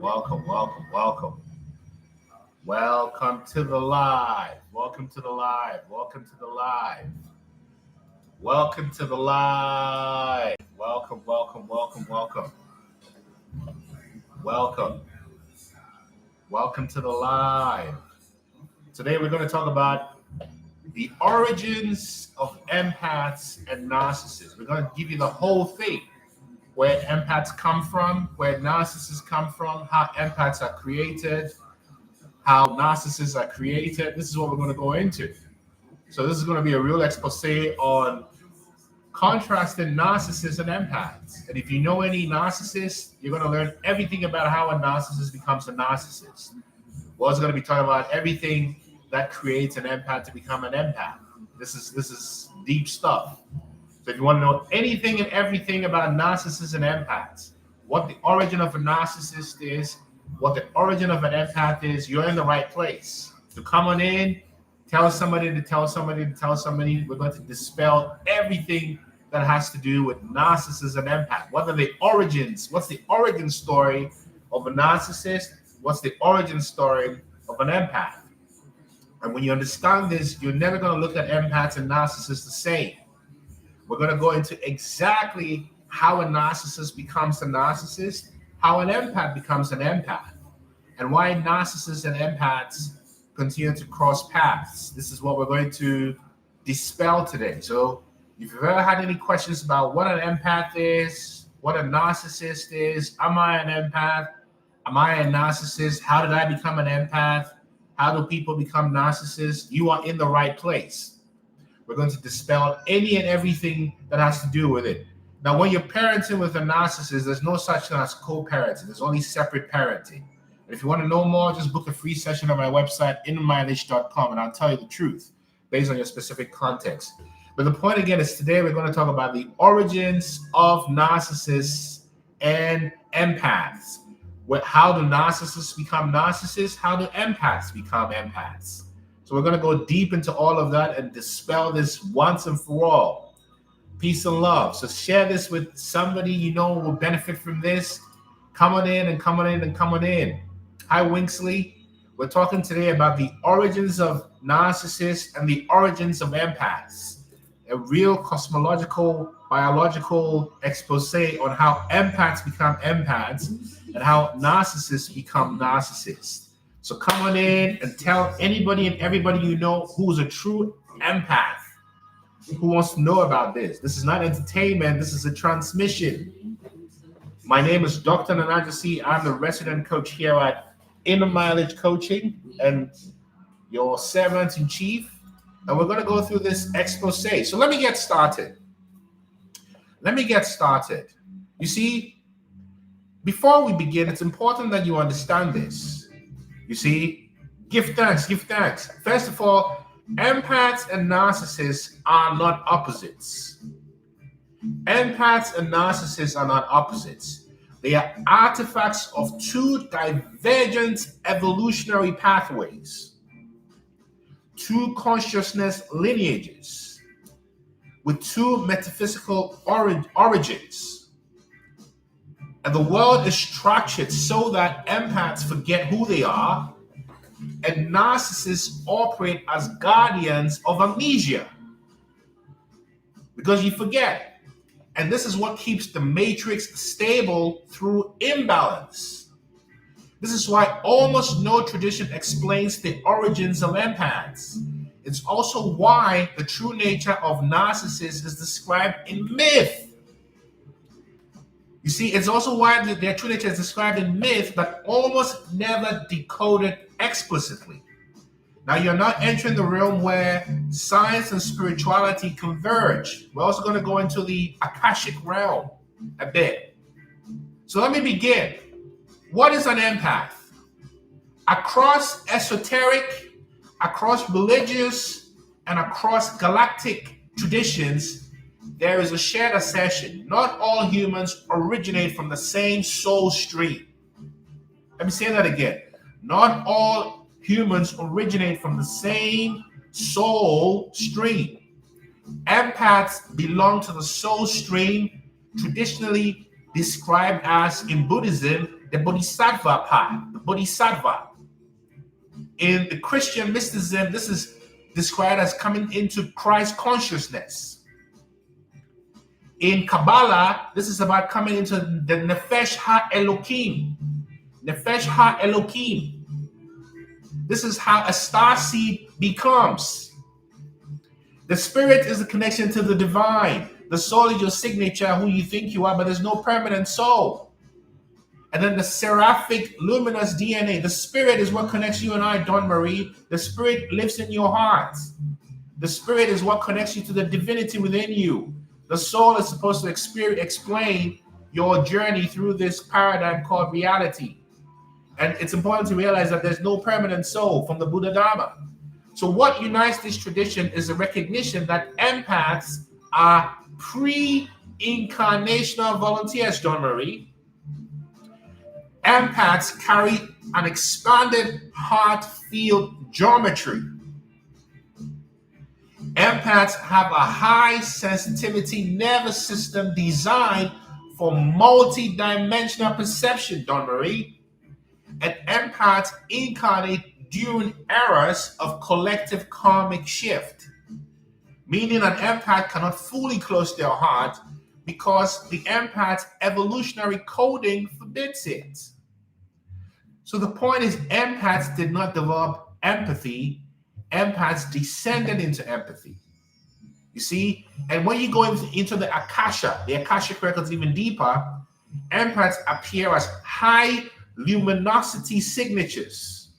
Welcome, welcome, welcome. Welcome to the live. Welcome to the live. Welcome to the live. Welcome to the live. Welcome, welcome, welcome, welcome. Welcome. Welcome to the live. Today we're going to talk about the origins of empaths and narcissists. We're going to give you the whole thing. Where empaths come from, where narcissists come from, how empaths are created, how narcissists are created. This is what we're going to go into. So this is going to be a real expose on contrasting narcissists and empaths. And if you know any narcissists, you're going to learn everything about how a narcissist becomes a narcissist. We're also going to be talking about everything that creates an empath to become an empath. This is deep stuff. So if you want to know anything and everything about narcissists and empaths, what the origin of a narcissist is, what the origin of an empath is, you're in the right place. So come on in, tell somebody to tell somebody to tell somebody. We're going to dispel everything that has to do with narcissists and empath. What are the origins? What's the origin story of a narcissist? What's the origin story of an empath? And when you understand this, you're never going to look at empaths and narcissists the same. We're going to go into exactly how a narcissist becomes a narcissist, how an empath becomes an empath, and why narcissists and empaths continue to cross paths. This is what we're going to dispel today. So if you've ever had any questions about what an empath is, what a narcissist is, am I an empath? Am I a narcissist? How did I become an empath? How do people become narcissists? You are in the right place. We're going to dispel any and everything that has to do with it. Now, when you're parenting with a narcissist, there's no such thing as co-parenting. There's only separate parenting. And if you want to know more, just book a free session on my website, innermileage.com, and I'll tell you the truth based on your specific context. But the point again is today we're going to talk about the origins of narcissists and empaths. How do narcissists become narcissists? How do empaths become empaths? So we're going to go deep into all of that and dispel this once and for all. Peace and love. So share this with somebody you know will benefit from this. Come on in and come on in and come on in. Hi, Winksley. We're talking today about the origins of narcissists and the origins of empaths. A real cosmological, biological expose on how empaths become empaths and how narcissists become narcissists. So come on in and tell anybody and everybody you know who's a true empath, who wants to know about this. This is not entertainment. This is a transmission. My name is Dr. Nana Gyesie. I'm the resident coach here at Inner Mileage Coaching and your servant-in-chief. And we're going to go through this expose. So let me get started. You see, before we begin, it's important that you understand this. You see, give thanks. First of all, empaths and narcissists are not opposites. Empaths and narcissists are not opposites. They are artifacts of two divergent evolutionary pathways, two consciousness lineages, with two metaphysical origins. And the world is structured so that empaths forget who they are, and narcissists operate as guardians of amnesia. Because you forget. And this is what keeps the matrix stable through imbalance. This is why almost no tradition explains the origins of empaths. It's also why the true nature of narcissists is described in myth. You see, it's also why their true nature is described in myth, but almost never decoded explicitly. Now, you're not entering the realm where science and spirituality converge. We're also going to go into the Akashic realm a bit. So let me begin. What is an empath? Across esoteric, across religious, and across galactic traditions, there is a shared assertion. Not all humans originate from the same soul stream. Let me say that again. Not all humans originate from the same soul stream. Empaths belong to the soul stream, traditionally described as, in Buddhism, the bodhisattva path, the bodhisattva. In the Christian mysticism, this is described as coming into Christ consciousness. In Kabbalah, this is about coming into the Nefesh Ha-Elohim. Nefesh Ha-Elohim. This is how a star seed becomes. The spirit is the connection to the divine. The soul is your signature, who you think you are, but there's no permanent soul. And then the seraphic luminous DNA, the spirit is what connects you and I, Dawn Marie. The spirit lives in your heart. The spirit is what connects you to the divinity within you. The soul is supposed to explain your journey through this paradigm called reality. And it's important to realize that there's no permanent soul from the Buddha Dharma. So what unites this tradition is a recognition that empaths are pre-incarnational volunteers, Dawn Marie. Empaths carry an expanded heart field geometry. Empaths have a high sensitivity nervous system designed for multi-dimensional perception, Dawn Marie. And empaths incarnate during eras of collective karmic shift, meaning an empath cannot fully close their heart because the empath's evolutionary coding forbids it. So the point is, empaths did not develop empathy, empaths descended into empathy. You see, and when you go into the Akashic records even deeper, empaths appear as high luminosity signatures,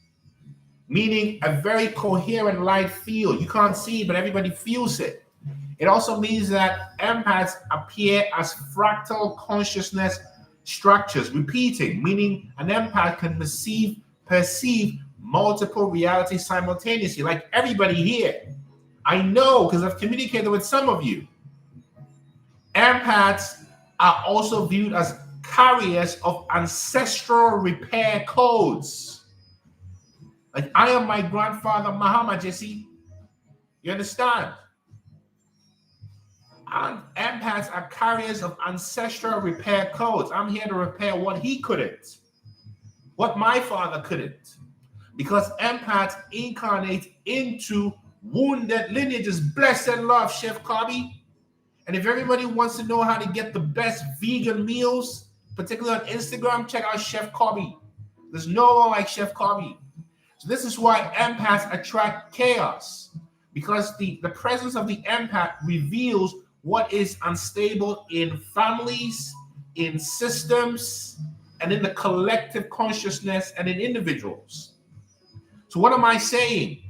meaning a very coherent light field. You can't see it, but everybody feels it. It also means that empaths appear as fractal consciousness structures, repeating, meaning an empath can perceive multiple realities simultaneously, like everybody here. I know because I've communicated with some of you. Empaths are also viewed as carriers of ancestral repair codes. Like, I am my grandfather, Nana Gyesie. You understand? And empaths are carriers of ancestral repair codes. I'm here to repair what he couldn't, what my father couldn't. Because empaths incarnate into wounded lineages. Blessed love, Chef Kobe. And if everybody wants to know how to get the best vegan meals, particularly on Instagram, check out Chef Kobe. There's no one like Chef Kobe. So this is why empaths attract chaos, because the presence of the empath reveals what is unstable in families, in systems, and in the collective consciousness and in individuals. So what am I saying?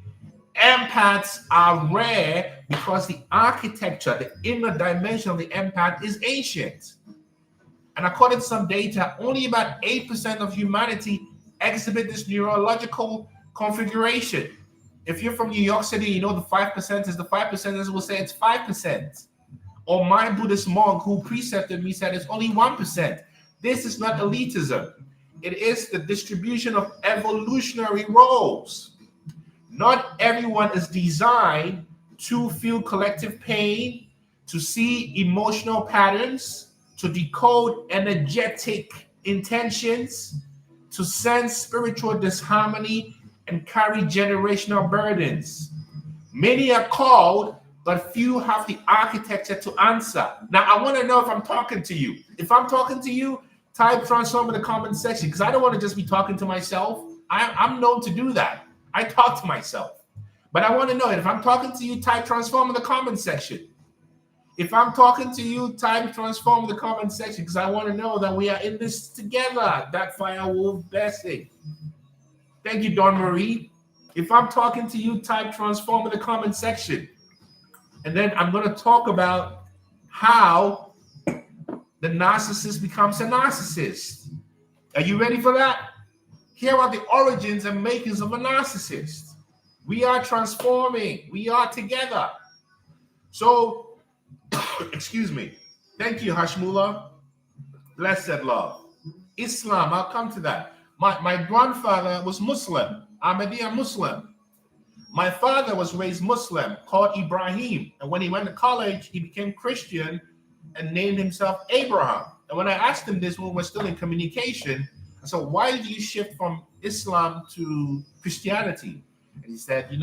Empaths are rare because the architecture, the inner dimension of the empath is ancient. And according to some data, only about 8% of humanity exhibit this neurological configuration. If you're from New York City, you know the 5% is the 5%ers will say it's 5%. Or my Buddhist monk who precepted me said it's only 1%. This is not elitism. It is the distribution of evolutionary roles. Not everyone is designed to feel collective pain, to see emotional patterns, to decode energetic intentions, to sense spiritual disharmony, and carry generational burdens. Many are called, but few have the architecture to answer. Now, I want to know if I'm talking to you. If I'm talking to you, type transform in the comment section, because I don't want to just be talking to myself. I'm known to do that. I talk to myself. But I want to know if I'm talking to you, type transform in the comment section. If I'm talking to you, type transform in the comment section, because I want to know that we are in this together. That firewolf blessing. Thank you, Dawn Marie. If I'm talking to you, type transform in the comment section. And then I'm going to talk about how the narcissist becomes a narcissist. Are you ready for that? Here are the origins and makings of a narcissist. We are transforming. We are together. So, excuse me. Thank you, Hashmullah. Blessed love. Islam, I'll come to that. My grandfather was Muslim, Ahmadiyya Muslim. My father was raised Muslim, called Ibrahim. And when he went to college, he became Christian and named himself Abraham. And when I asked him this when we're still in communication, So why did you shift from Islam to Christianity? And he said, in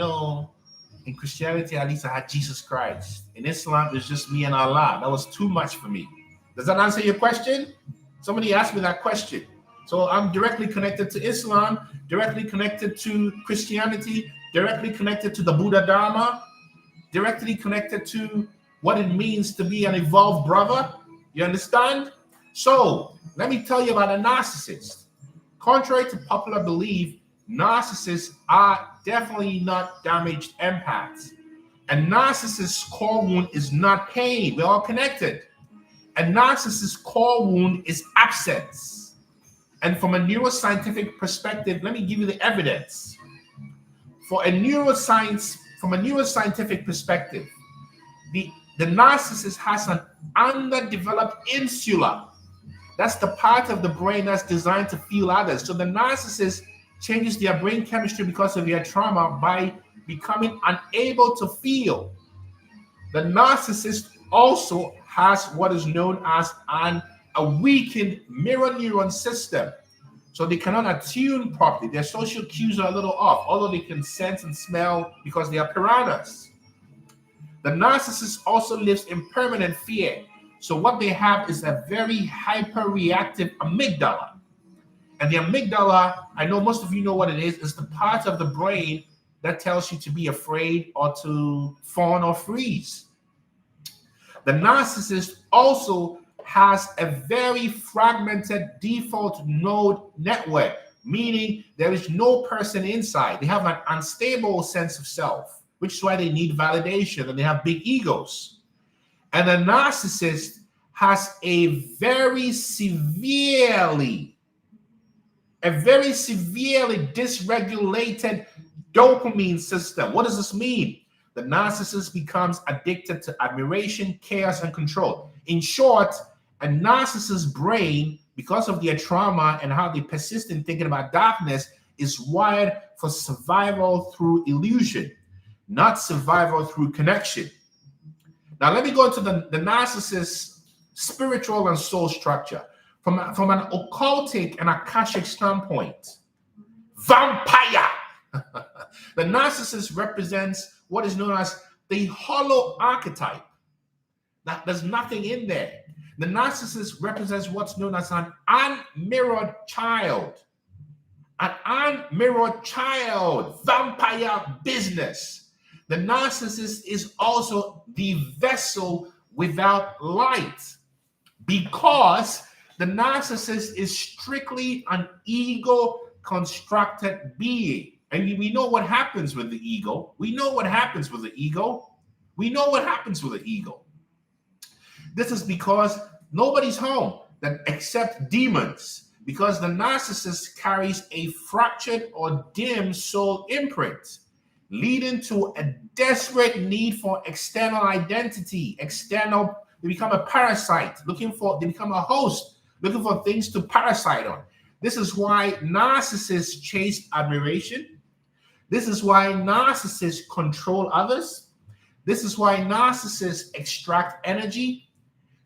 Christianity, at least I had Jesus Christ. In Islam, it's just me and Allah. That was too much for me. Does that answer your question? Somebody asked me that question. So I'm directly connected to Islam, directly connected to Christianity, directly connected to the Buddha Dharma, directly connected to what it means to be an evolved brother. You understand? So let me tell you about a narcissist. Contrary to popular belief, narcissists are definitely not damaged empaths. A narcissist's core wound is not pain. We're all connected. A narcissist's core wound is absence. And from a neuroscientific perspective, let me give you the evidence. From a neuroscientific perspective, the narcissist has an underdeveloped insula. That's the part of the brain that's designed to feel others. So the narcissist changes their brain chemistry because of their trauma by becoming unable to feel. The narcissist also has what is known as a weakened mirror neuron system. So they cannot attune properly. Their social cues are a little off, although they can sense and smell because they are piranhas. The narcissist also lives in permanent fear. So what they have is a very hyper-reactive amygdala. And the amygdala, I know most of you know what it is the part of the brain that tells you to be afraid or to fawn or freeze. The narcissist also has a very fragmented default node network, meaning there is no person inside. They have an unstable sense of self, which is why they need validation and they have big egos. And the narcissist has a very severely dysregulated dopamine system. What does this mean? The narcissist becomes addicted to admiration, chaos, and control. In short, a narcissist's brain, because of their trauma and how they persist in thinking about darkness, is wired for survival through illusion, not survival through connection. Now, let me go into the narcissist's spiritual and soul structure. From an occultic and akashic standpoint, vampire. The narcissist represents what is known as the hollow archetype. That there's nothing in there. The narcissist represents what's known as an unmirrored child. An unmirrored child, vampire business. The narcissist is also the vessel without light, because the narcissist is strictly an ego-constructed being. And we know what happens with the ego. We know what happens with the ego. This is because nobody's home except demons, because the narcissist carries a fractured or dim soul imprint, leading to a desperate need for external identity. They become a parasite, they become a host, looking for things to parasite on. This is why narcissists chase admiration. This is why narcissists control others. This is why narcissists extract energy.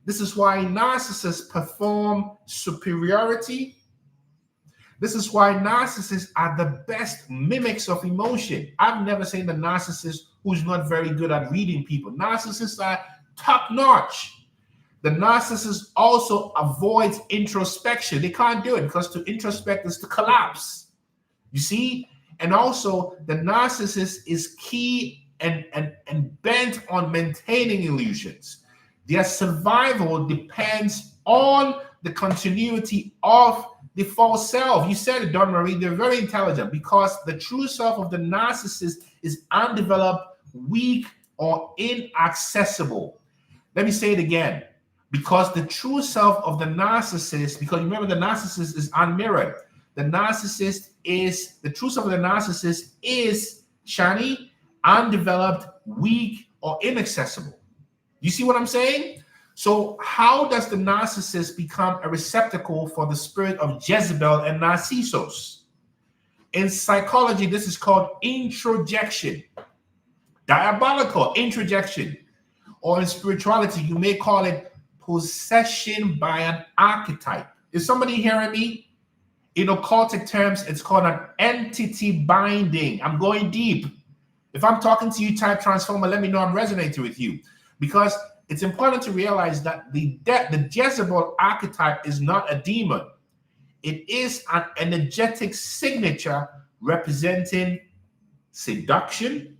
This is why narcissists perform superiority. This is why narcissists are the best mimics of emotion. I've never seen a narcissist who's not very good at reading people. Narcissists are top-notch. The narcissist also avoids introspection. They can't do it because to introspect is to collapse. You see? And also, the narcissist is key and bent on maintaining illusions. Their survival depends on the continuity of the false self. You said it, Don Marie. They're very intelligent because the true self of the narcissist is undeveloped, weak, or inaccessible. Let me say it again. Because the true self of the narcissist, because remember the narcissist is unmirrored. The true self of the narcissist is, Shani, undeveloped, weak, or inaccessible. You see what I'm saying? So how does the narcissist become a receptacle for the spirit of Jezebel and Narcissus? In psychology, this is called introjection. Diabolical introjection. Or in spirituality, you may call it possession by an archetype. Is somebody hearing me? In occultic terms, it's called an entity binding. I'm going deep. If I'm talking to you, type transformer, let me know I'm resonating with you. Because it's important to realize that the Jezebel archetype is not a demon. It is an energetic signature representing seduction,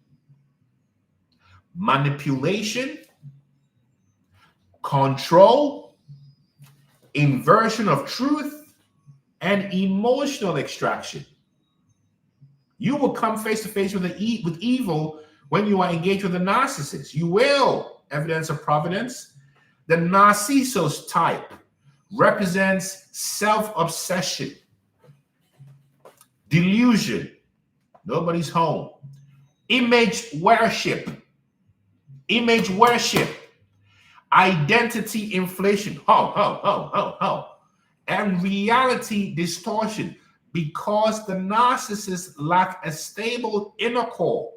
manipulation, control, inversion of truth, and emotional extraction. You will come face to face with evil when you are engaged with a narcissist. You will. Evidence of providence. The Narcissus type represents self-obsession, delusion, nobody's home, image worship, identity inflation, and reality distortion, because the narcissists lack a stable inner core.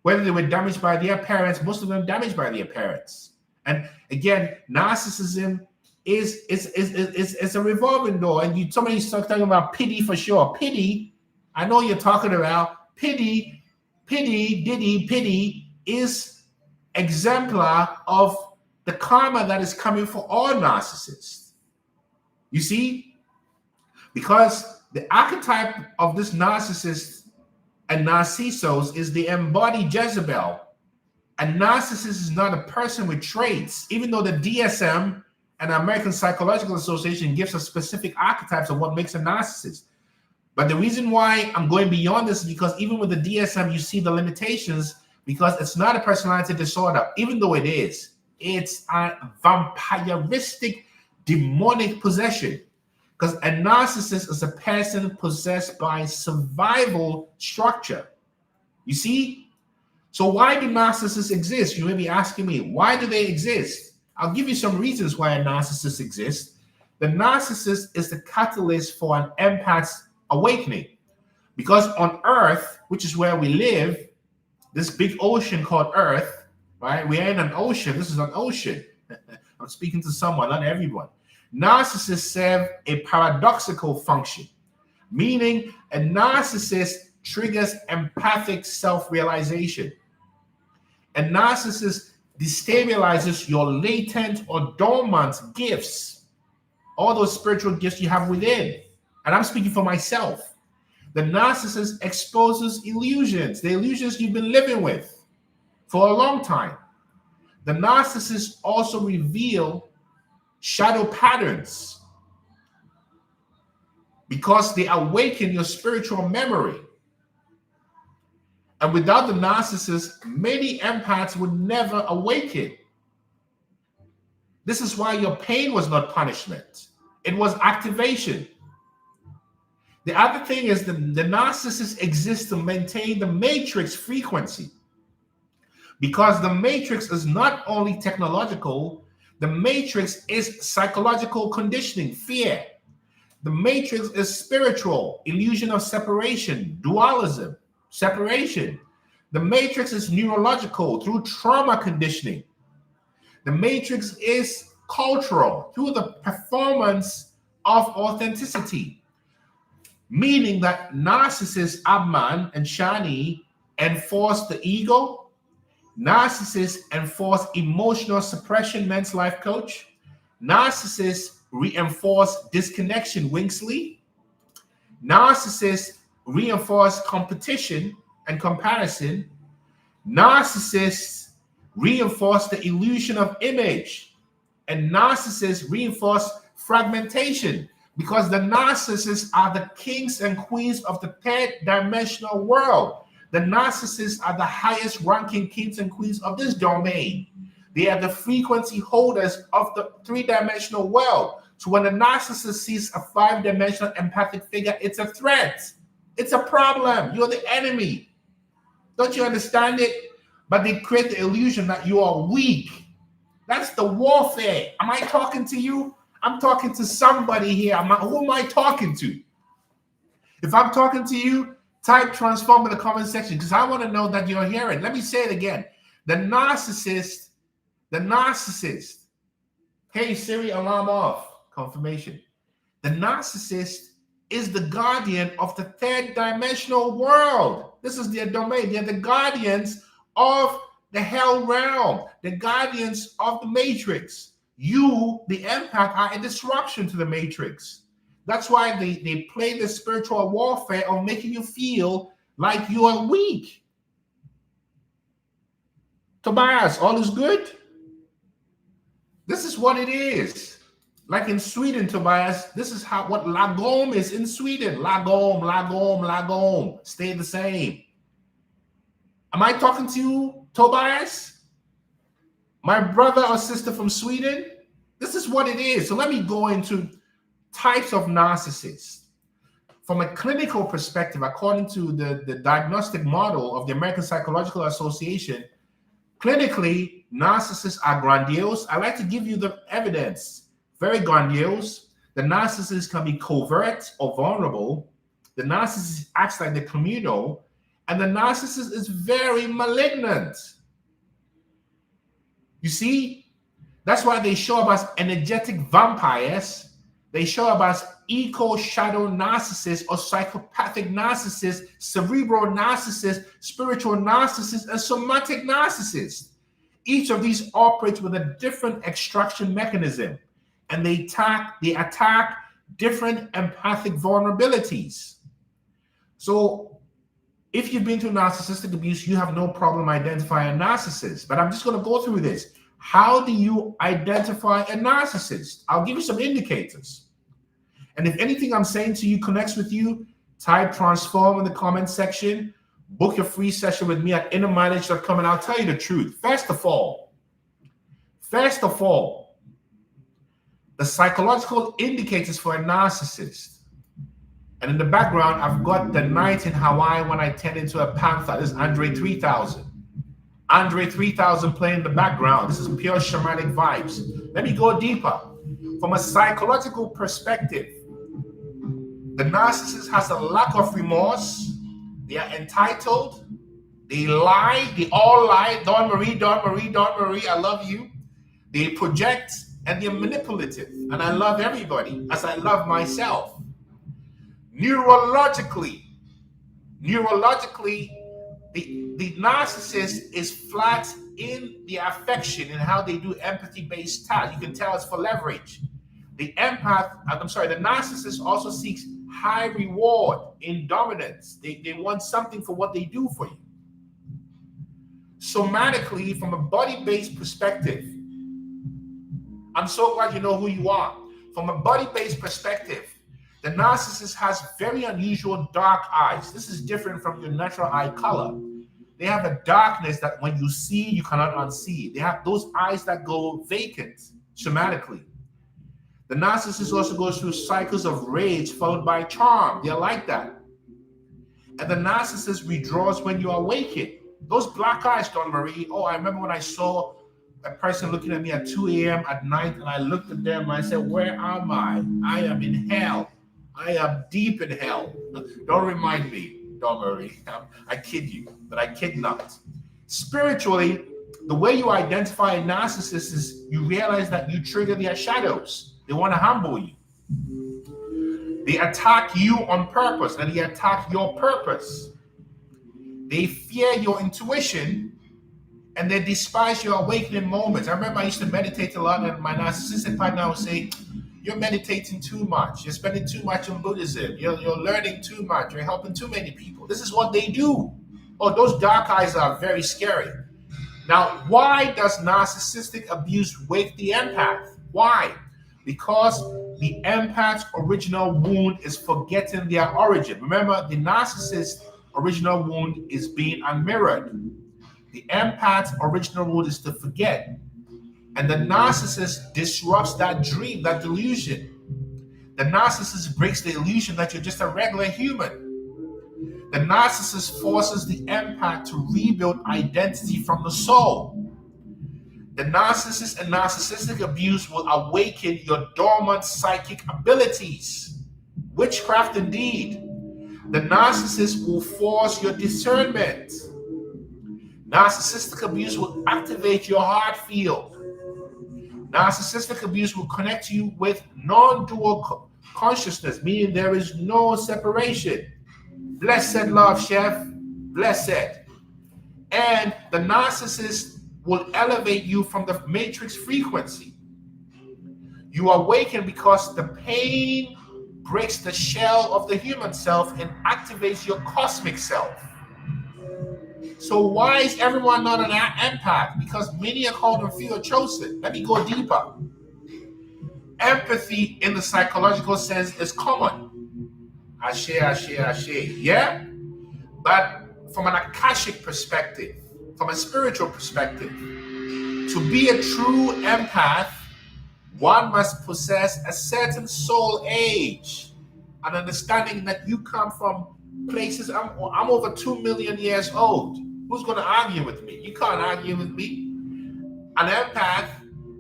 Whether they were damaged by their parents, most of them damaged by their parents. And again, narcissism is a revolving door. And somebody starts talking about pity for sure. Pity, I know you're talking about pity is exemplar of the karma that is coming for all narcissists. You see, because the archetype of this narcissist and Narcissus is the embodied Jezebel. A narcissist is not a person with traits, even though the DSM and American Psychological Association gives us specific archetypes of what makes a narcissist. But the reason why I'm going beyond this is because even with the DSM, you see the limitations, because it's not a personality disorder, even though it is. It's a vampiristic, demonic possession. Because a narcissist is a person possessed by survival structure. You see? So why do narcissists exist? You may be asking me, why do they exist? I'll give you some reasons why a narcissist exists. The narcissist is the catalyst for an empath's awakening. Because on Earth, which is where we live, this big ocean called Earth, right? We are in an ocean. This is an ocean. I'm speaking to someone, not everyone. Narcissists serve a paradoxical function, meaning a narcissist triggers empathic self-realization. A narcissist destabilizes your latent or dormant gifts, all those spiritual gifts you have within. And I'm speaking for myself. The narcissist exposes illusions, the illusions you've been living with for a long time. The narcissist also reveal shadow patterns because they awaken your spiritual memory. And without the narcissist, many empaths would never awaken. This is why your pain was not punishment. It was activation. The other thing is the narcissist exists to maintain the matrix frequency. Because the matrix is not only technological, the matrix is psychological conditioning, fear. The matrix is spiritual, illusion of separation, dualism, separation. The matrix is neurological through trauma conditioning. The matrix is cultural through the performance of authenticity. Meaning that narcissists, Abman and Shani, enforce the ego. Narcissists enforce emotional suppression, men's life coach. Narcissists reinforce disconnection, Wingsley. Narcissists reinforce competition and comparison. Narcissists reinforce the illusion of image. And narcissists reinforce fragmentation, because the narcissists are the kings and queens of the third dimensional world. The narcissists are the highest ranking kings and queens of this domain. They are the frequency holders of the three-dimensional world. So when a narcissist sees a five-dimensional empathic figure, it's a threat. It's a problem. You're the enemy. Don't you understand it? But they create the illusion that you are weak. That's the warfare. Am I talking to you? I'm talking to somebody here. Who am I talking to? If I'm talking to you, type transform in the comment section, because I want to know that you're hearing. Let me say it again. The narcissist. Hey, Siri, alarm off. Confirmation. The narcissist is the guardian of the third dimensional world. This is their domain. They're the guardians of the hell realm, the guardians of the matrix. You, the empath, are a disruption to the matrix. That's why they play the spiritual warfare of making you feel like you are weak. Tobias, all is good? This is what it is. Like in Sweden, Tobias, this is what lagom is in Sweden. Lagom, lagom, lagom. Stay the same. Am I talking to you, Tobias? My brother or sister from Sweden? This is what it is. So let me go into types of narcissists. From a clinical perspective, according to the diagnostic model of the American Psychological Association, clinically, narcissists are grandiose. I like to give you the evidence. Very grandiose. The narcissist can be covert or vulnerable. The narcissist acts like the communal. And the narcissist is very malignant. You see, that's why they show up as energetic vampires. They show up as eco-shadow narcissists or psychopathic narcissists, cerebral narcissists, spiritual narcissists, and somatic narcissists. Each of these operates with a different extraction mechanism, and they attack different empathic vulnerabilities. So if you've been through narcissistic abuse, you have no problem identifying a narcissist. But I'm just going to go through this. How do you identify a narcissist? I'll give you some indicators. And if anything I'm saying to you connects with you, type transform in the comment section. Book your free session with me at innermileage.com, and I'll tell you the truth. First of all, the psychological indicators for a narcissist. And in the background, I've got the night in Hawaii when I turned into a panther. This is Andre 3000. Andre 3000 playing in the background. This is pure shamanic vibes. Let me go deeper. From a psychological perspective, the narcissist has a lack of remorse. They are entitled. They lie. They all lie. Dawn Marie, I love you. They project, and they're manipulative. And I love everybody as I love myself. Neurologically, the narcissist is flat in the affection and how they do empathy-based tasks. You can tell it's for leverage. The narcissist also seeks high reward in dominance. They want something for what they do for you. Somatically, from a body-based perspective, I'm so glad you know who you are. From a body-based perspective, the narcissist has very unusual dark eyes. This is different from your natural eye color. They have a darkness that when you see, you cannot unsee. They have those eyes that go vacant, somatically. The narcissist also goes through cycles of rage followed by charm. They're like that. And the narcissist withdraws when you awaken. Those black eyes, Dawn Marie. Oh, I remember when I saw a person looking at me at 2 a.m. at night, and I looked at them and I said, where am I? I am in hell. I am deep in hell. Don't remind me, Dawn Marie. I kid you, but I kid not. Spiritually, the way you identify a narcissist is you realize that you trigger their shadows. They want to humble you. They attack you on purpose, and they attack your purpose. They fear your intuition, and they despise your awakening moments. I remember I used to meditate a lot, and my narcissistic partner would say, you're meditating too much. You're spending too much on Buddhism. You're learning too much. You're helping too many people. This is what they do. Oh, those dark eyes are very scary. Now, why does narcissistic abuse wake the empath? Why? Because the empath's original wound is forgetting their origin. Remember, the narcissist's original wound is being unmirrored. The empath's original wound is to forget. And the narcissist disrupts that dream, that delusion. The narcissist breaks the illusion that you're just a regular human. The narcissist forces the empath to rebuild identity from the soul. The narcissist and narcissistic abuse will awaken your dormant psychic abilities. Witchcraft indeed. The narcissist will force your discernment. Narcissistic abuse will activate your heart field. Narcissistic abuse will connect you with non-dual consciousness, meaning there is no separation. Blessed love, chef, blessed. And the narcissist will elevate you from the matrix frequency. You awaken because the pain breaks the shell of the human self and activates your cosmic self. So why is everyone not an empath? Because many are called and few are chosen. Let me go deeper. Empathy in the psychological sense is common. Ashe, ashe, ashe. Yeah? But from an akashic perspective, from a spiritual perspective, to be a true empath, one must possess a certain soul age, an understanding that you come from places. I'm over 2 million years old. Who's going to argue with me? You can't argue with me. An empath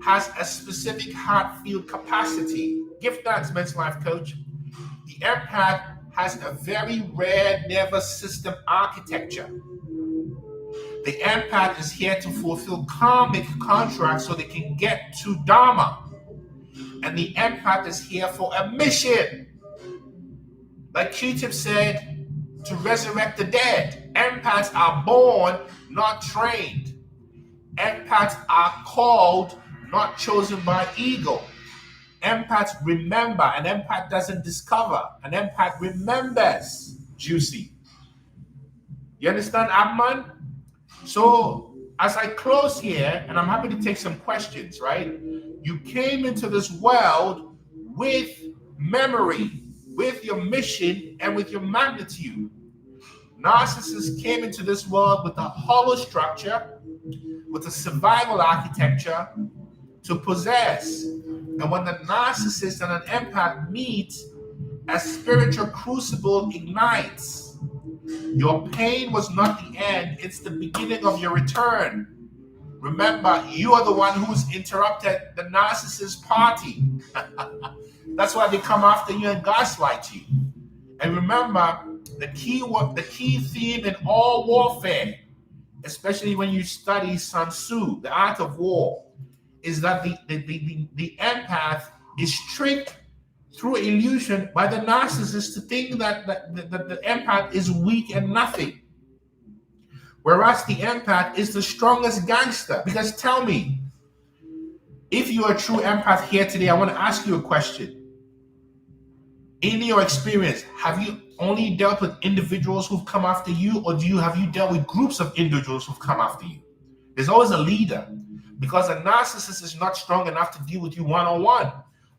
has a specific heart field capacity. Give thanks, mental life coach. The empath has a very rare nervous system architecture. The empath is here to fulfill karmic contracts so they can get to Dharma. And the empath is here for a mission. Like Q-Tip said, to resurrect the dead. Empaths are born, not trained. Empaths are called, not chosen by ego. Empaths remember. An empath doesn't discover. An empath remembers. Juicy. You understand, Abman? So as I close here, and I'm happy to take some questions, right? You came into this world with memory, with your mission, and with your magnitude. Narcissists came into this world with a hollow structure, with a survival architecture to possess. And when the narcissist and an empath meet, a spiritual crucible ignites. Your pain was not the end, it's the beginning of your return. Remember, you are the one who's interrupted the narcissist party. That's why they come after you and gaslight you. And remember, the key theme in all warfare, especially when you study Sun Tzu, the art of war, is that the empath is tricked through illusion by the narcissist to think that the empath is weak and nothing. Whereas the empath is the strongest gangster. Because tell me, if you're a true empath here today, I want to ask you a question. In your experience, have you only dealt with individuals who've come after you, or have you dealt with groups of individuals who've come after you? There's always a leader, because a narcissist is not strong enough to deal with you one-on-one.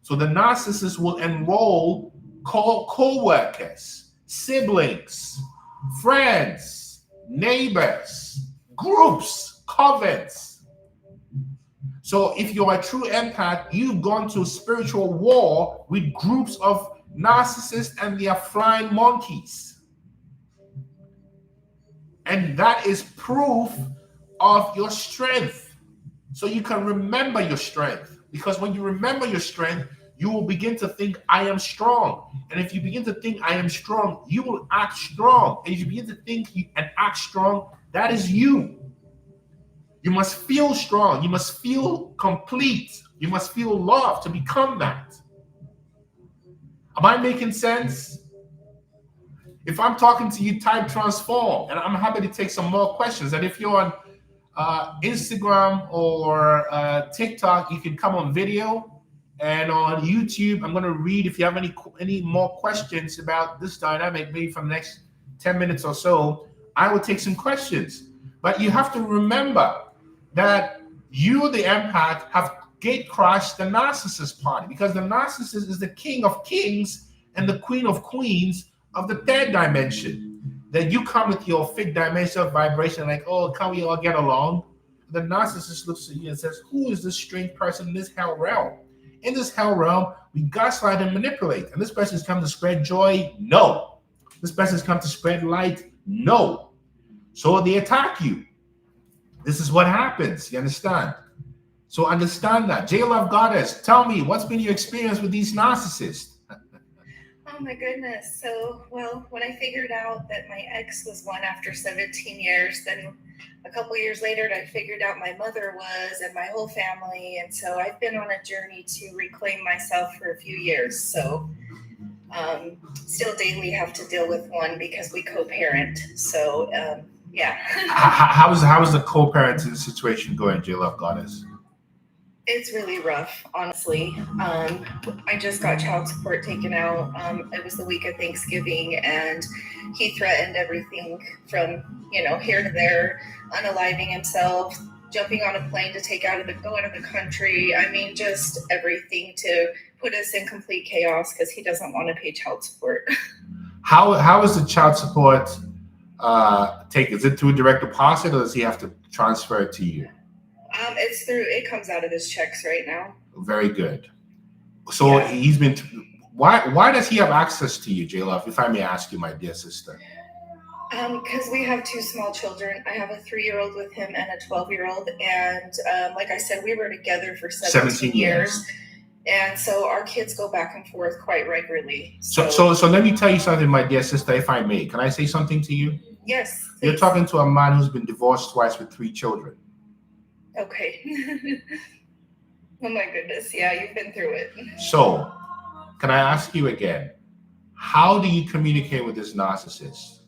So the narcissist will enroll co-workers, siblings, friends, neighbors, groups, covens. So if you're a true empath, you've gone to spiritual war with groups of narcissists and their flying monkeys. And that is proof of your strength. So you can remember your strength. Because when you remember your strength, you will begin to think, I am strong. And if you begin to think, I am strong, you will act strong. And if you begin to think and act strong, that is you. You must feel strong. You must feel complete. You must feel love to become that. Am I making sense? If I'm talking to you, type transform, and I'm happy to take some more questions. And if you're on Instagram or TikTok, you can come on video. And on YouTube, I'm going to read if you have any more questions about this dynamic, maybe from the next 10 minutes or so, I will take some questions. But you have to remember that you, the empath, have gate crashed the narcissist party, because the narcissist is the king of kings and the queen of queens of the third dimension. Then you come with your fifth dimension of vibration, like, oh, can we all get along? The narcissist looks at you and says, who is this strange person in this hell realm? In this hell realm, we gaslight and manipulate. And this person has come to spread joy? No. This person has come to spread light? No. So they attack you. This is what happens. You understand? So understand that. J-Love Goddess, tell me, what's been your experience with these narcissists? Oh my goodness. So, well, when I figured out that my ex was one after 17 years, then a couple years later, I figured out my mother was and my whole family. And so I've been on a journey to reclaim myself for a few years. So still daily have to deal with one because we co-parent. So yeah. How is the co-parenting situation going, J Love Goddess? It's really rough, honestly. I just got child support taken out. It was the week of Thanksgiving, and he threatened everything from, here to there, unaliving himself, jumping on a plane to go out of the country. I mean, just everything to put us in complete chaos because he doesn't want to pay child support. How is the child support taken? Is it through direct deposit, or does he have to transfer it to you? It comes out of his checks right now. Very good. So Yeah. he's been. Why does he have access to you, J Love? If I may ask you, my dear sister. Because we have two small children. I have a 3-year-old with him and a 12-year-old, and like I said, we were together for 17 years. And so our kids go back and forth quite regularly. So let me tell you something, my dear sister, if I may. Can I say something to you? Yes. Please. You're talking to a man who's been divorced twice with 3 children. Okay. Oh my goodness. Yeah, you've been through it. So, can I ask you again? How do you communicate with this narcissist?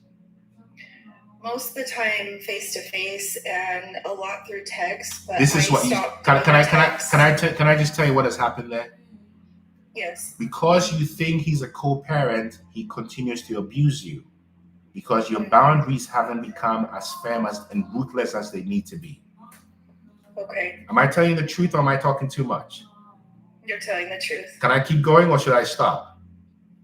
Most of the time, face to face, and a lot through text. But this is what. Can I just tell you what has happened there? Yes. Because you think he's a co-parent, he continues to abuse you because your boundaries haven't become as firm and ruthless as they need to be. Okay. Am I telling the truth, or am I talking too much? You're telling the truth. Can I keep going, or should I stop?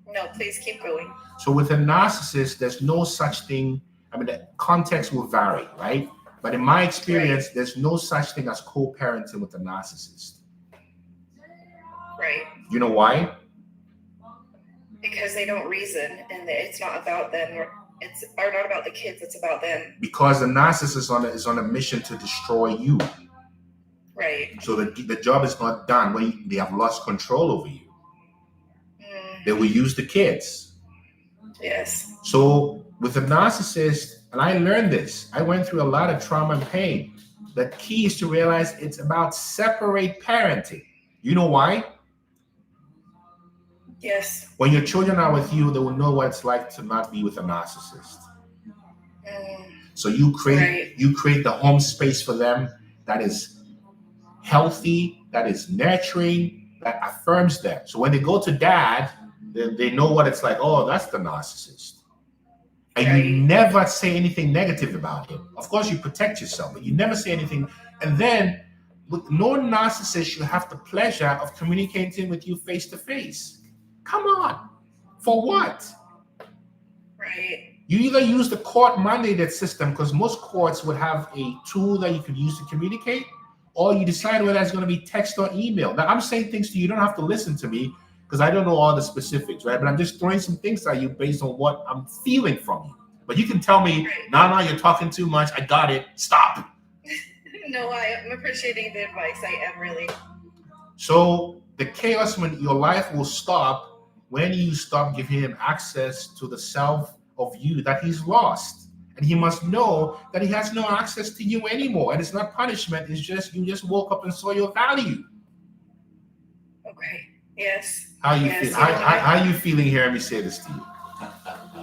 No, please keep going. So with a narcissist, there's no such thing. I mean, the context will vary, right? But in my experience, there's no such thing as co-parenting with a narcissist. Right. You know why? Because they don't reason, and it's not about them, or not about the kids. It's about them. Because the narcissist is on a mission to destroy you. Right. So the job is not done when they have lost control over you. They will use the kids. Yes. So with a narcissist, and I learned this, I went through a lot of trauma and pain. The key is to realize it's about separate parenting. You know why? Yes. When your children are with you, they will know what it's like to not be with a narcissist. So you create the home space for them that is healthy, that is nurturing, that affirms them. So when they go to dad, they know what it's like. Oh, that's the narcissist. And you never say anything negative about him. Of course, you protect yourself, but you never say anything. And then with no narcissist, you have the pleasure of communicating with you face to face. Come on. For what? Right. You either use the court mandated system, because most courts would have a tool that you could use to communicate, or you decide whether it's going to be text or email. Now, I'm saying things to you. You don't have to listen to me because I don't know all the specifics, right? But I'm just throwing some things at you based on what I'm feeling from you. But you can tell me, Nana, you're talking too much. I got it. Stop. No, I'm appreciating the advice. I am really. So the chaos in your life will stop when you stop giving him access to the self of you that he's lost. And he must know that he has no access to you anymore. And it's not punishment. It's just you just woke up and saw your value. Okay. Yes. How you feel? How you feeling hearing me say this to you?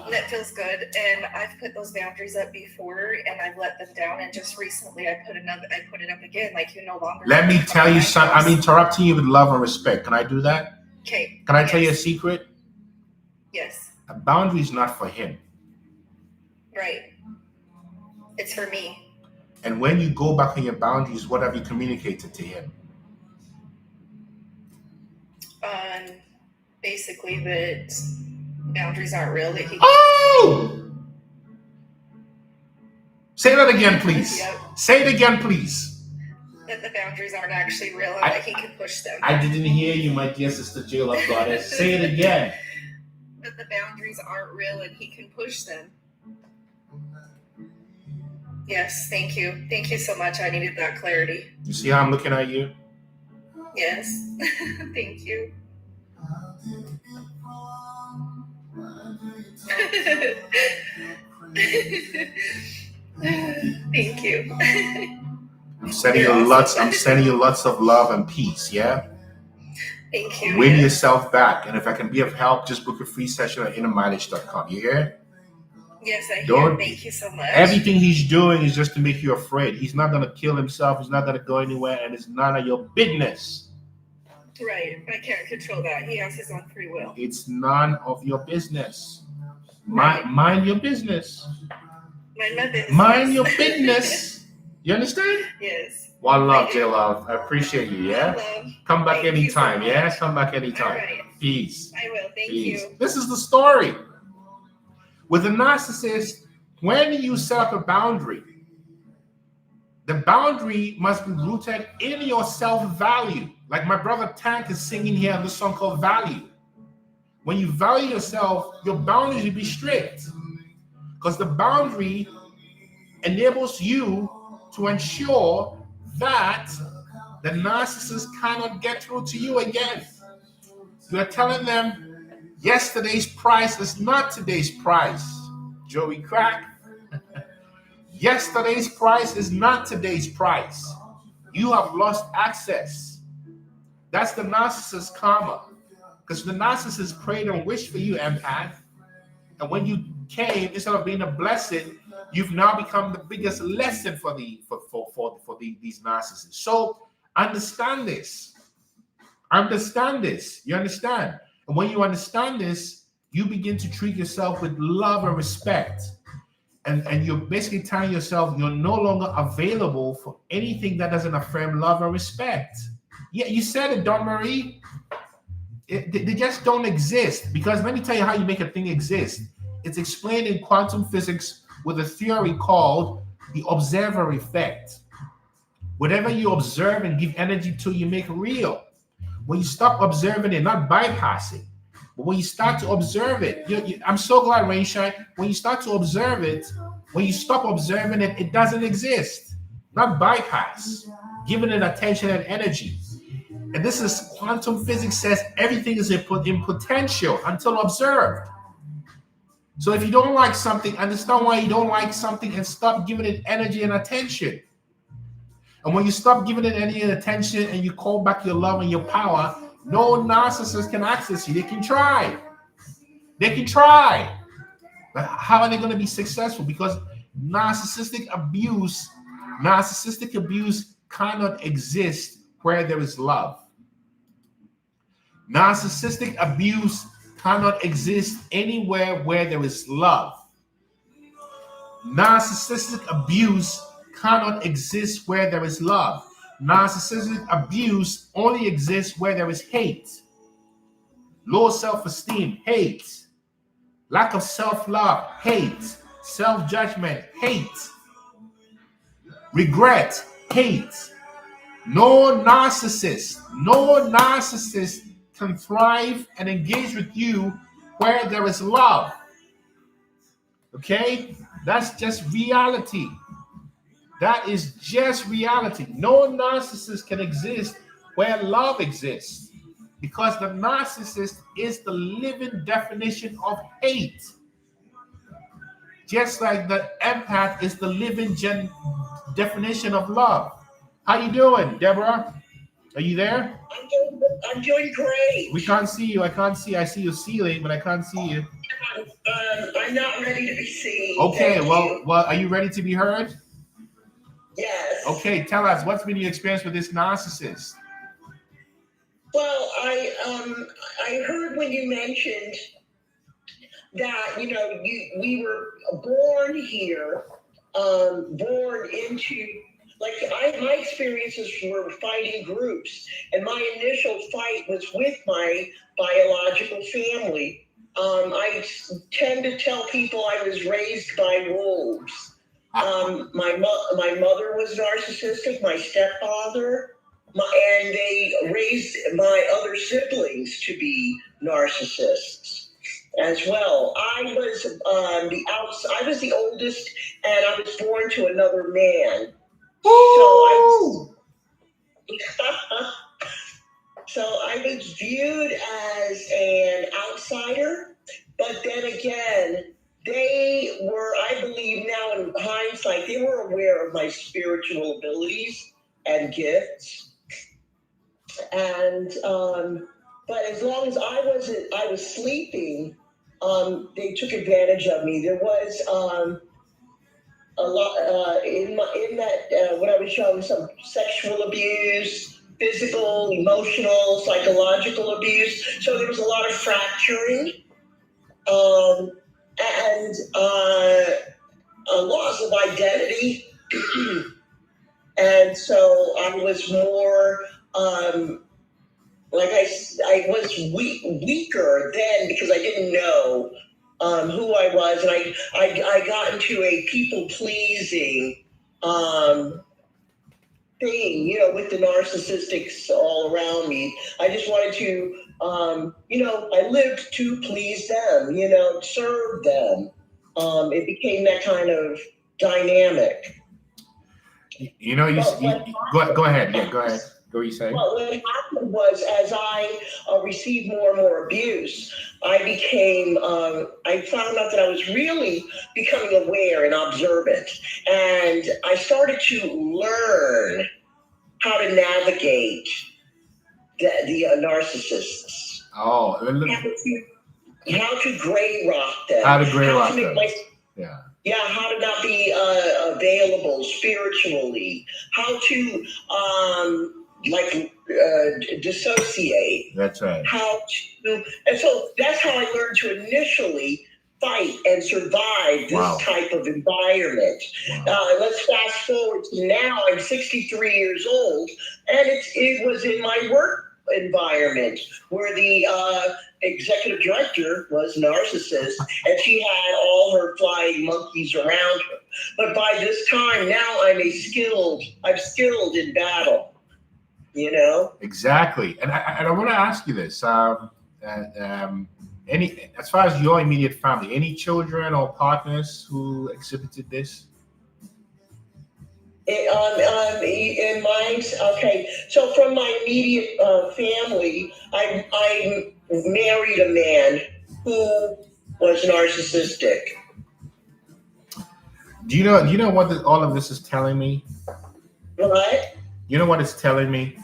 That feels good. And I've put those boundaries up before, and I've let them down. And just recently, I put it up again. Like, you no longer. Let me tell you something. I'm interrupting you with love and respect. Can I do that? Okay. Can I tell you a secret? Yes. A boundary is not for him. Right. It's for me. And when you go back on your boundaries, what have you communicated to him? Basically that boundaries aren't real. That he. Oh! Say that again, please. Yep. Say it again, please. That the boundaries aren't actually real, and that he can push them. I didn't hear you, my dear sister J Love Goddess. Say it again. That the boundaries aren't real, and he can push them. Yes, thank you. Thank you so much. I needed that clarity. You see how I'm looking at you? Yes. Thank you. Thank you. I'm sending you lots of love and peace, yeah? Thank you. Win Yes. yourself back. And if I can be of help, just book a free session at innermileage.com. You hear? Yes, I hear. Don't- Thank you so much. Everything he's doing is just to make you afraid. He's not going to kill himself. He's not going to go anywhere. And it's none of your business. Right. I can't control that. He has his own free will. It's none of your business. Right. Mind your business. Mind my business. Mind your business. You understand? Yes. One love, I J do. Love. I appreciate you, yeah? Love. Come back Thank you so anytime, much. yeah? Come back anytime. All right. Peace. I will. Thank Peace. you. This is the story. With a narcissist, when you set up a boundary, the boundary must be rooted in your self-value. Like my brother Tank is singing here on the song called Value. When you value yourself, your boundaries will be strict. Because the boundary enables you to ensure that the narcissist cannot get through to you again. You are telling them yesterday's price is not today's price. Joey Crack. Yesterday's price is not today's price. You have lost access. That's the narcissist karma. Because the narcissist prayed and wished for you, empath. And when you came, instead of being a blessing, you've now become the biggest lesson for these narcissists. So understand this. Understand this. You understand? And when you understand this, you begin to treat yourself with love and respect. And you're basically telling yourself you're no longer available for anything that doesn't affirm love and respect. Yeah, you said it, Don Marie. They just don't exist. Because let me tell you how you make a thing exist. It's explained in quantum physics with a theory called the observer effect. Whatever you observe and give energy to, you make real. When you stop observing it, not bypassing, but when you start to observe it, I'm so glad, Rainshine, when you start to observe it, when you stop observing it, it doesn't exist. Not bypass, giving it attention and energy. And this is quantum physics says everything is in potential until observed. So if you don't like something, understand why you don't like something and stop giving it energy and attention. And when you stop giving it energy and attention and you call back your love and your power, no narcissist can access you. They can try. They can try. But how are they going to be successful? Because narcissistic abuse cannot exist where there is love. Narcissistic abuse cannot exist anywhere where there is love. Narcissistic abuse cannot exist where there is love. Narcissistic abuse only exists where there is hate. Low self-esteem, hate. Lack of self-love, hate. Self-judgment, hate. Regret, hate. No narcissist can thrive and engage with you where there is love. Okay? That's just reality. That is just reality. No narcissist can exist where love exists, because the narcissist is the living definition of hate. Just like the empath is the living definition of love. How you doing, Deborah? Are you there? I'm doing great. We can't see you. I can't see. I see your ceiling, but I can't see you. I'm not ready to be seen. Okay, well, are you ready to be heard? Yes. Okay, tell us, what's been your experience with this narcissist? Well, I heard when you mentioned that, we were born here, born into, my experiences were fighting groups, and my initial fight was with my biological family. I tend to tell people I was raised by wolves. My mother was narcissistic, my stepfather, and they raised my other siblings to be narcissists as well. I was I was the oldest, and I was born to another man. So I was viewed as an outsider, but then again, they were, I believe now in hindsight, they were aware of my spiritual abilities and gifts. And but as long as I was sleeping, they took advantage of me. There was a lot in that what I was showing, some sexual abuse, physical, emotional, psychological abuse. So there was a lot of fracturing, and a loss of identity. And so I was more, like I was weaker then because I didn't know who I was, and I got into a people pleasing thing, with the narcissistics all around me. I just wanted to, I lived to please them, serve them. It became that kind of dynamic. Go ahead. Yeah, go ahead. What were you saying? Well, what happened was, as I received more and more abuse, I found out that I was really becoming aware and observant. And I started to learn how to navigate the narcissists. Oh, how to gray rock them. How to gray rock them. Yeah, how to not be available spiritually. How to dissociate. That's right. And so that's how I learned to initially fight and survive this type of environment. Wow. Let's fast forward to now. I'm 63 years old, and it was in my work environment where the executive director was narcissist, and she had all her flying monkeys around her. But by this time now, I'm skilled in battle. Exactly. And I want to ask you this: as far as your immediate family, any children or partners who exhibited this? In mine, okay. So from my immediate family, I married a man who was narcissistic. Do you know what all of this is telling me? What? You know what it's telling me?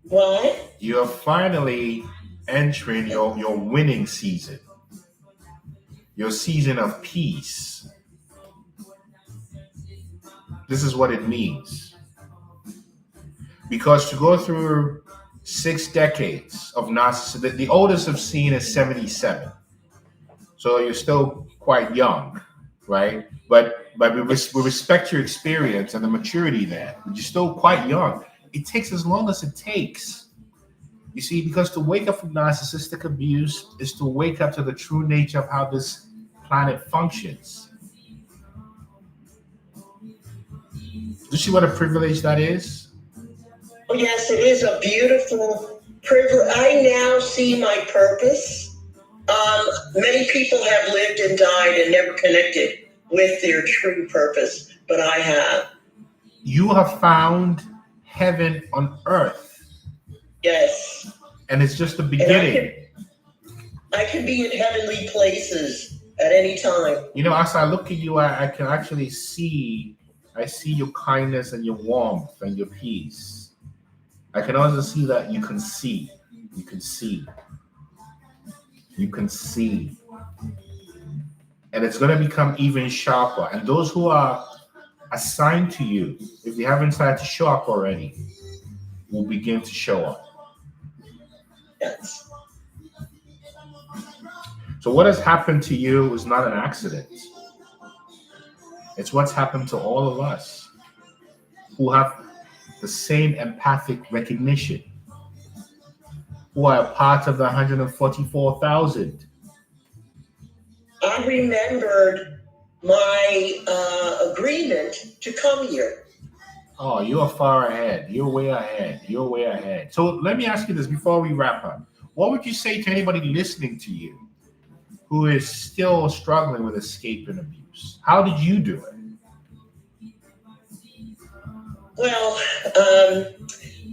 What? You're finally entering your winning season. Your season of peace. This is what it means. Because to go through 6 decades of narcissism, the oldest I've seen is 77. So you're still quite young, right? But we respect your experience and the maturity there. But you're still quite young. It takes as long as it takes. You see, because to wake up from narcissistic abuse is to wake up to the true nature of how this planet functions. Do you see what a privilege that is? Oh, yes, it is a beautiful privilege. I now see my purpose. Many people have lived and died and never connected with their true purpose, but I have. You have found heaven on earth. Yes. And it's just the beginning. I can be in heavenly places at any time. As I look at you, I can actually see your kindness and your warmth and your peace. I can also see that you can see. You can see. You can see. And it's going to become even sharper. And those who are assigned to you, if they haven't started to show up already, will begin to show up. Yes. So what has happened to you is not an accident. It's what's happened to all of us who have the same empathic recognition, who are part of the 144,000. I remembered my agreement to come here. Oh, you are far ahead. You're way ahead. You're way ahead. So let me ask you this before we wrap up. What would you say to anybody listening to you who is still struggling with escape and abuse? How did you do it? Well,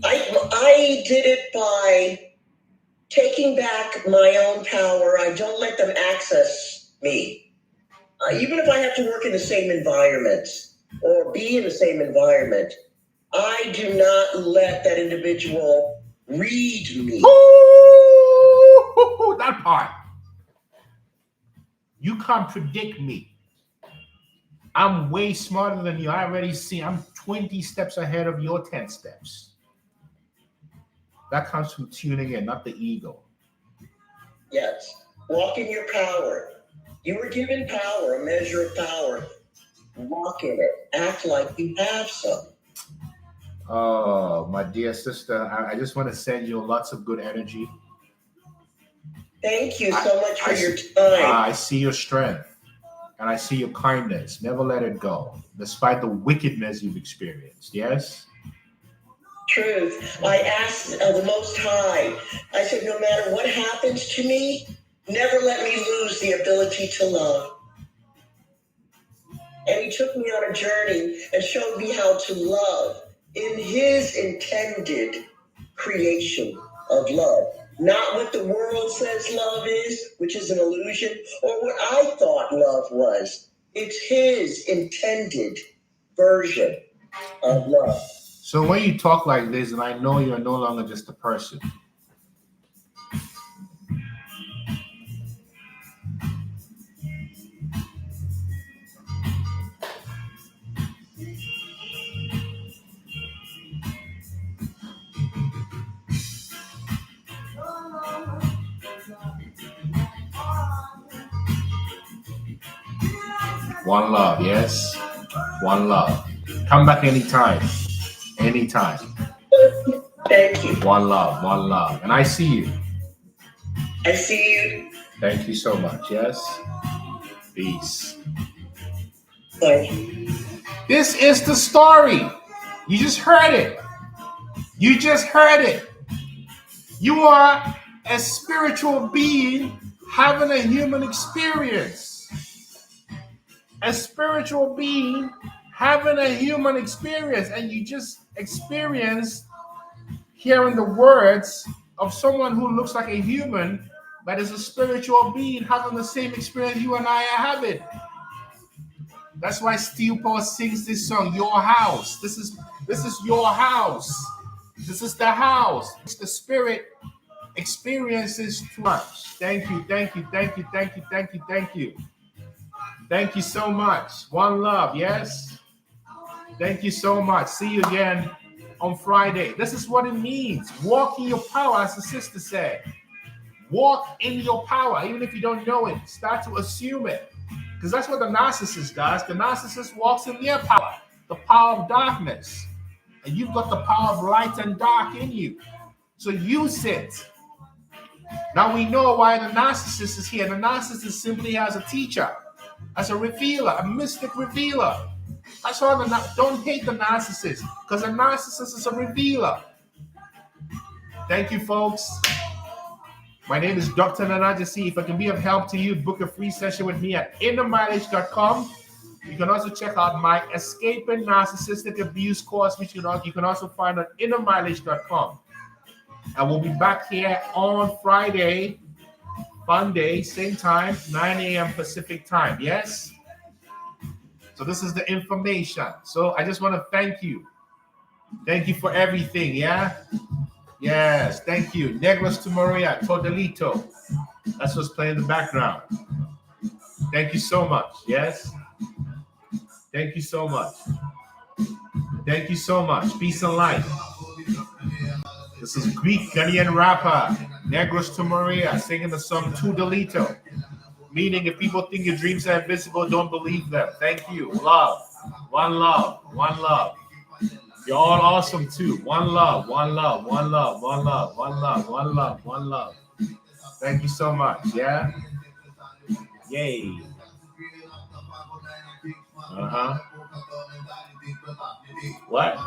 I did it by taking back my own power. I don't let them access me. Even if I have to work in the same environment or be in the same environment, I do not let that individual Read me. Ooh, that part. You contradict me. I'm way smarter than you. I already see. I'm 20 steps ahead of your 10 steps. That comes from tuning in, not the ego. Yes. Walk in your power. You were given power, a measure of power. Walk in it. Act like you have some. Oh, my dear sister, I just want to send you lots of good energy. Thank you so much for your time. I see your strength and I see your kindness. Never let it go, despite the wickedness you've experienced. Yes? Truth. I asked the Most High, I said, no matter what happens to me, never let me lose the ability to love. And he took me on a journey and showed me how to love in his intended creation of love. Not what the world says love is, which is an illusion, or what I thought love was. It's his intended version of love. So when you talk like this, and I know you're no longer just a person. One love, yes? One love. Come back anytime. Anytime. Thank you. One love, one love. And I see you. I see you. Thank you so much, yes? Peace. Bye. This is the story. You just heard it. You just heard it. You are a spiritual being having a human experience. A spiritual being having a human experience, and you just experienced hearing the words of someone who looks like a human but is a spiritual being having the same experience you and I are having. That's why Steel Paul sings this song, Your House. This is your house. This is the house. It's the spirit experiences too much. Thank you, thank you, thank you, thank you, thank you, thank you. Thank you so much. One love, yes? Thank you so much. See you again on Friday. This is what it means. Walk in your power, as the sister said. Walk in your power, even if you don't know it. Start to assume it. Because that's what the narcissist does. The narcissist walks in their power, the power of darkness. And you've got the power of light and dark in you. So use it. Now we know why the narcissist is here. The narcissist simply has a teacher, as a revealer, a mystic revealer. That's why don't hate the narcissist, because the narcissist is a revealer. Thank you, folks. My name is Dr. Nana Gyesie. If I can be of help to you, book a free session with me at innermileage.com. You can also check out my Escaping Narcissistic Abuse course, which you can also find on innermileage.com. And we'll be back here on Friday, fun day, same time, 9 a.m. Pacific time. Yes? So this is the information. So I just want to thank you. Thank you for everything, yeah? Yes, thank you. Negros to Maria, Todelito. That's what's playing in the background. Thank you so much, yes? Thank you so much. Thank you so much. Peace and light. This is Greek Ghanaian rapper, Negros to Maria, singing the song Todelito. Meaning, if people think your dreams are invisible, don't believe them. Thank you. Love. One love. One love. You're all awesome too. One love. One love. One love. One love. One love. One love. One love. Thank you so much. Yeah? Yay. Uh-huh. What?